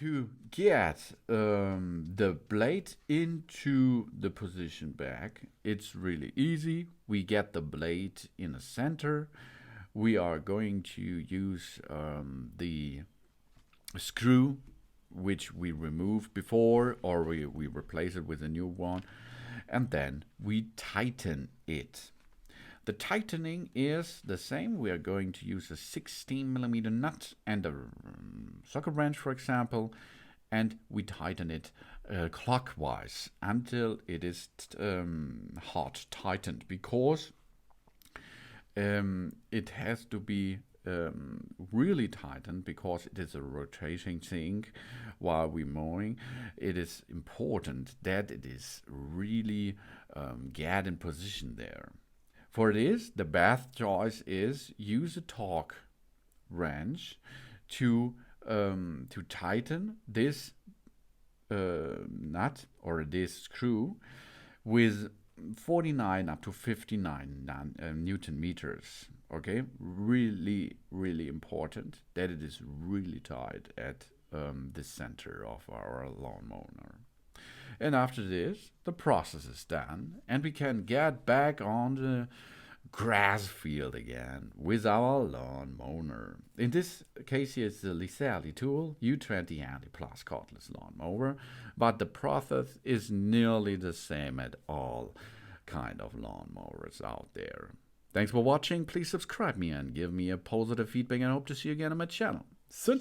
To get the blade into the position back, it's really easy. We get the blade in the center. We are going to use the screw which we removed before, or we replace it with a new one, and then we tighten it. The tightening is the same. We are going to use a 16mm nut and a socket wrench, for example, and we tighten it clockwise until it is hard tightened, because it has to be really tightened, because it is a rotating thing while we're mowing. It is important that it is really get in position there. For this, the best choice is use a torque wrench to tighten this nut or this screw with 49 up to 59 Newton meters. Okay, really important that it is really tight at the center of our lawnmower. And after this, the process is done, and we can get back on the grass field again with our lawnmower. In this case, here is the Litheli tool, U20 Plus Cordless lawnmower, but the process is nearly the same at all kind of lawnmowers out there. Thanks for watching. Please subscribe me and give me a positive feedback, and I hope to see you again on my channel. Soon.